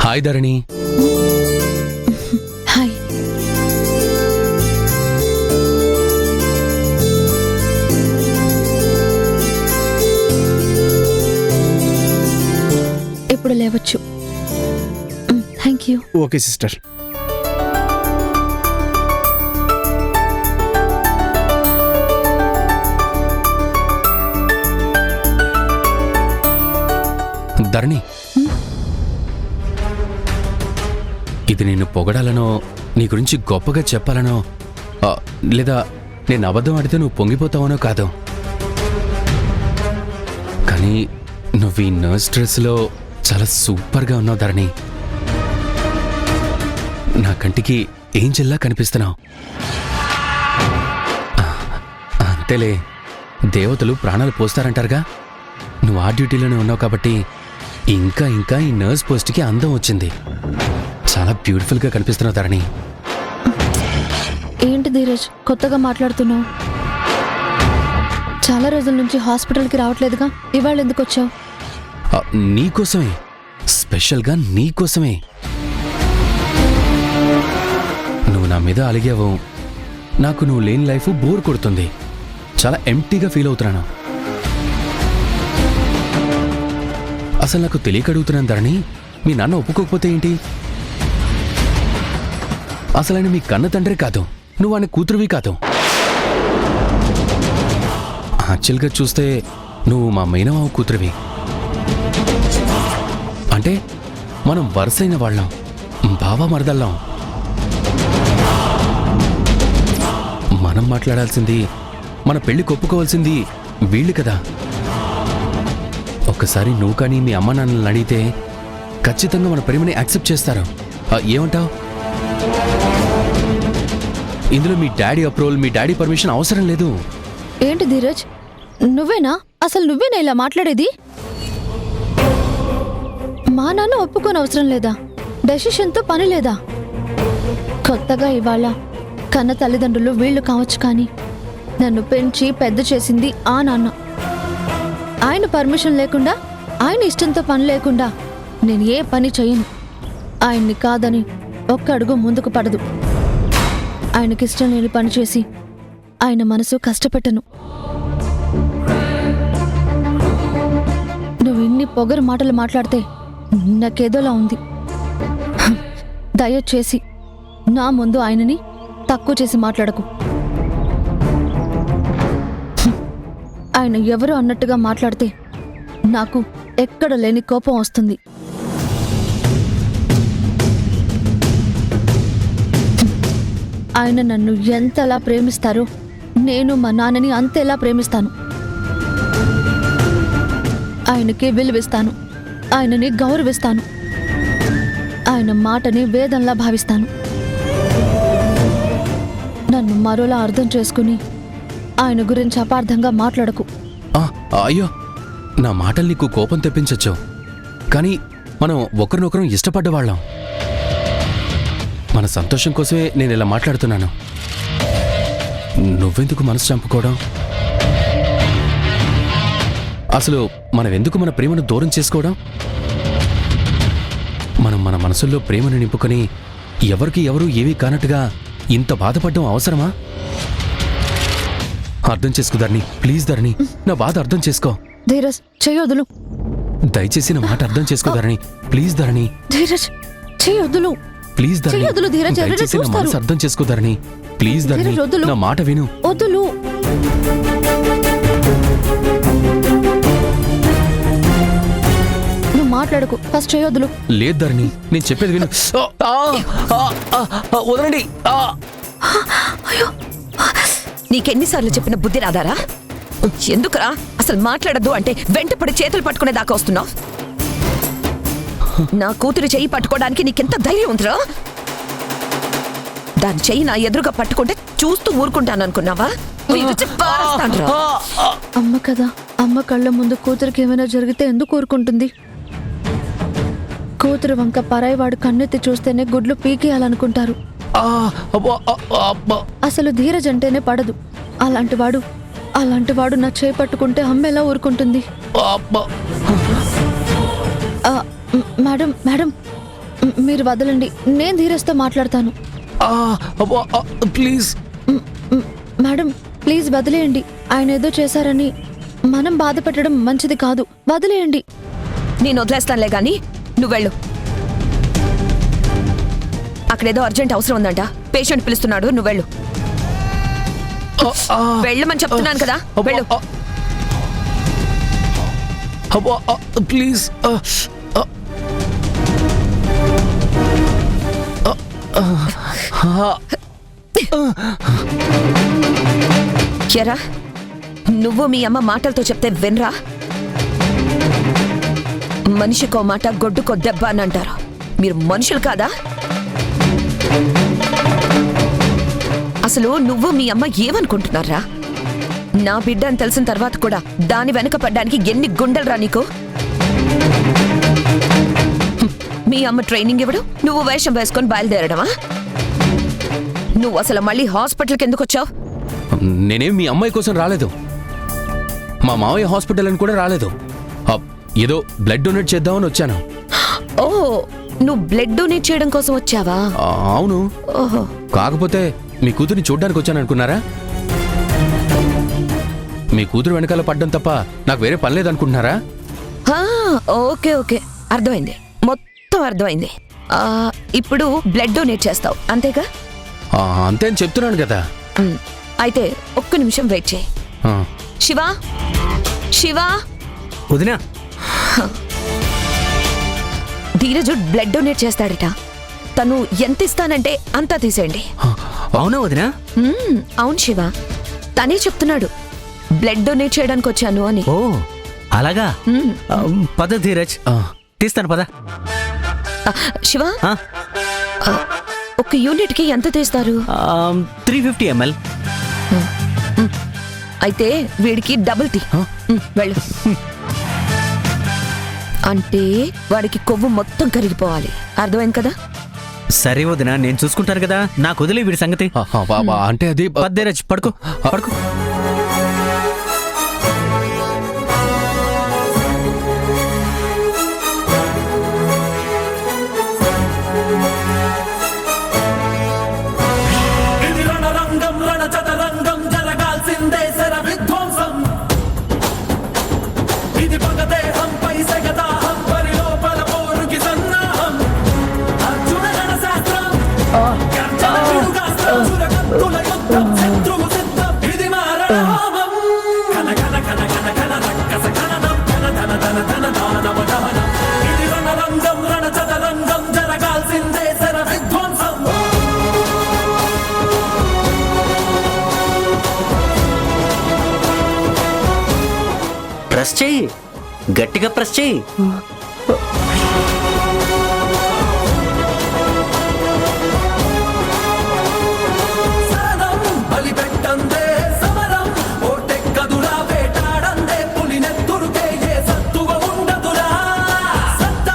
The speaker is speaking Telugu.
హాయ్ ధరణి. హాయ్. ఇప్పుడు లేవచ్చు. Thank you. Okay sister. Dharani, ఇది నిన్ను పొగడాలనో నీ గురించి గొప్పగా చెప్పాలనో లేదా నేను అబద్ధం ఆడితే నువ్వు పొంగిపోతావనో కాదు, కానీ నువ్వు ఈ నర్స్ డ్రెస్లో చాలా సూపర్గా ఉన్నావు ధరణి. నా కంటికి ఏంజెల్లా కనిపిస్తున్నావు. అంతేలే, దేవతలు ప్రాణాలు పోస్తారంటారుగా. నువ్వు ఆ డ్యూటీలోనే ఉన్నావు కాబట్టి ఇంకా ఇంకా ఈ నర్స్ పోస్ట్కి అందం వచ్చింది. చాలా బ్యూటిఫుల్గా కనిపిస్తున్నావు ధరణి. ఏంటి ధీరజ్ కొత్తగా మాట్లాడుతున్నావు? చాలా రోజుల నుంచి హాస్పిటల్కి రావట్లేదుగా, ఇవాళ ఎందుకు వచ్చావు? నీకోసమే, స్పెషల్గా నీకోసమే. నువ్వు నా మీద అలిగావు, నాకు నువ్వు లేని లైఫ్ బోర్ కొడుతుంది, చాలా ఎంప్టీగా ఫీల్ అవుతున్నాను. అసలు నాకు తెలియక అడుగుతున్నాను ధరణి, మీ నాన్న ఒప్పుకోకపోతే ఏంటి? అసలు ఆయన మీ కన్న తండ్రి కాదు, నువ్వు ఆయన కూతురువి కాదు. యాక్చువల్గా చూస్తే నువ్వు మా మేనమావ కూతురువి. అంటే మనం వరుసైన వాళ్ళం, బావా మరదళ్ళం. మనం మాట్లాడాల్సింది, మన పెళ్లి కొప్పుకోవాల్సింది వీళ్ళు కదా. ఒక్కసారి నువ్వు కానీ మీ అమ్మ నాన్నలను అడిగితే ఖచ్చితంగా మన ప్రేమని యాక్సెప్ట్ చేస్తారు. ఏమంటావు? ఇందులో మీ డాడీ అప్రూవల్, మీ డాడీ పర్మిషన్ అవసరం లేదు. ఏంటి ధీరజ్, నువ్వేనా? అసలు నువ్వేనా ఇలా మాట్లాడేది? మా నాన్న ఒప్పుకోని అవసరం లేదా? డెసిషన్తో పని లేదా? కొత్తగా ఇవాళ కన్న తల్లిదండ్రులు వీళ్ళు కావచ్చు, కానీ నన్ను పెంచి పెద్ద చేసింది ఆ నాన్న. ఆయన పర్మిషన్ లేకుండా, ఆయన ఇష్టంతో పని లేకుండా నేను ఏ పని చెయ్యను. ఆయన్ని కాదని ఒక్క అడుగు ముందుకు పడదు. ఆయనకిష్టం లేని పని చేసి ఆయన మనసు కష్టపెట్టను. నువ్వు ఇన్ని పొగరు మాటలు మాట్లాడితే నాకేదోలా ఉంది. దయచేసి నా ముందు ఆయనని తక్కువ చేసి మాట్లాడకు. ఆయన ఎవరు అన్నట్టుగా మాట్లాడితే నాకు ఎక్కడ లేని కోపం వస్తుంది. ఆయన నన్ను ఎంతలా ప్రేమిస్తారో నేను మా నాన్నని అంతేలా ప్రేమిస్తాను. ఆయనకి విలువిస్తాను, ఆయనని గౌరవిస్తాను, ఆయన మాటని వేదంలా భావిస్తాను. నన్ను మరోలా అర్థం చేసుకుని ఆయన గురించి అపార్థంగా మాట్లాడకు. అయ్యో, నా మాటలు నీకు కోపం తెప్పించచ్చు, కానీ మనం ఒకరినొకరం ఇష్టపడ్డవాళ్ళం. మన సంతోషం కోసమే నేను ఇలా మాట్లాడుతున్నాను. నువ్వెందుకు మనసు చంపుకోవడం? అసలు మనం ఎందుకు మన ప్రేమను దూరం చేసుకోవడం? మనం మన మనసుల్లో ప్రేమను నింపుకొని ఎవరికి ఎవరు ఏమీ కానట్టుగా ఇంత బాధపడడం అవసరమా? అర్థం చేసుకో ధరణి, ప్లీజ్ ధరణి, నా బాధ అర్థం చేసుకో. ధీరజ్ చెయ్యొదులు. దయచేసి నా మాట అర్థం చేసుకో ధరణి, ప్లీజ్ ధరణి. ధీరజ్ చెయ్యొదులు. ప్లీజ్ ధరణి, చెయ్యొదులు ధీరజ్, దయచేసి నా మనసు అర్థం చేసుకో ధరణి, ప్లీజ్ ధరణి, నా మాట విను. వదులు. నువ్వు మాట్లాడకు, ఫస్ట్ చెయ్యొదులు. లేదు ధరణి, నేను చెప్పేది విను. వదలండి. అయ్యో, నీకెన్నిసార్లు చెప్పిన బుద్ధి రాదారా? ఎందుకురా అసలు మాట్లాడద్దు అంటే వెంటపడి చేతులు పట్టుకునే దాకా వస్తున్నావు? నా కూతురు చెయ్యి పట్టుకోవడానికి నీకెంత ధైర్యం ఉందిరా? దాని చెయ్యి నా ఎదురుగా పట్టుకుంటే చూస్తూ ఊరుకుంటాను అనుకున్నావా? అమ్మ కదా, అమ్మ కళ్ళ ముందు కూతురికి ఏమైనా జరిగితే ఎందుకు ఊరుకుంటుంది? కూతురు వంక పరాయివాడు కన్నెత్తి చూస్తేనే గుడ్లు పీకేయాలనుకుంటారు. అసలు ధీరజ్ అంటేనే పడదు. అలాంటి వాడు నా చేయి పట్టుకుంటే అమ్మ ఎలా ఊరుకుంటుంది? మేడం మేడం మీరు వదలండి, నేను ధీరజ్తో మాట్లాడతాను. ప్లీజ్. మేడం ప్లీజ్ వదిలేయండి. ఆయన ఏదో చేశారని మనం బాధ పెట్టడం మంచిది కాదు. వదిలేయండి. నేను వదిలేస్తానులే గాని నువ్వు వెళ్ళు. అక్కడేదో అర్జెంట్ అవసరం ఉందంట, పేషెంట్ పిలుస్తున్నాడు, నువ్వు వెళ్ళు. వెళ్ళమని చెప్తున్నాను కదా, వెళ్ళు. ప్లీజ్. ఎరా, నువ్వు మీ అమ్మ మాటలతో చెప్తే వినరా? మనిషికో మాట గొడ్డుకో దెబ్బ అని అంటారు. మీరు మనుషులు కాదా? అసలు నువ్వు మీ అమ్మ ఏమనుకుంటున్నారా? నా బిడ్డ అని తెలిసిన తర్వాత కూడా దాని వెనక పడ్డానికి ఎన్ని గుండెలరా నీకు? మీ అమ్మ ట్రైనింగ్ ఇవ్వడం, నువ్వు వేషం వేసుకొని బయలుదేరడమా? నువ్వు అసలు మళ్ళీ హాస్పిటల్కి ఎందుకు వచ్చావు? నేనేం మీ అమ్మాయి కోసం రాలేదు. మా మావయ్య హాస్పిటల్ అని కూడా రాలేదు. ఏదో బ్లడ్ డొనేట్ చేద్దామని వచ్చాను. ఓ, నువ్వు బ్లడ్ డొనేట్ చేయడం కోసం వచ్చావా? అవును. ఓహో. కాకపోతే మీ కూతురిని చూడ్డానికి వచ్చాను అనుకున్నారా? మీ కూతురు వెనకాల పడ్డం తప్ప నాకు వేరే పని లేదనుకుంటున్నారా? ఓకే ఓకే, అర్థమైంది, మొత్తం అర్థమైంది. ఇప్పుడు బ్లడ్ డొనేట్ చేస్తావు అంతేగా? అంతే అని చెప్తున్నాను కదా. అయితే ఒక్క నిమిషం వెయిట్ చేయి. శివా, శివా. వదినా, ధీరజు బ్లడ్ డొనేట్ చేస్తాడట. తను ఎంత ఇస్తానంటే అంతా తీసేయండి. అవునా వదినా? అవును శివ, తనే చెప్తున్నాడు బ్లడ్ డొనేట్ చేయడానికి వచ్చాను అని. ఓ అలాగా. పద ధీరజ్, తీస్తాను పద. శివ, ఒక యూనిట్ కి ఎంత తీస్తారు? 350 ml. అయితే వీడికి డబుల్ టీ. వెళ్ళు. అంటే వాడికి కొవ్వు మొత్తం కరిగిపోవాలి, అర్థమైంది కదా? సరే వదినా, నేను చూసుకుంటాను కదా, నాకు వదిలే వీడి సంగతి. అంటే అది పద ధీరజ్, పడుకో పడుకో. ప్రెస్ చెయ్యి, గట్టిగా ప్రెస్ చెయ్యి.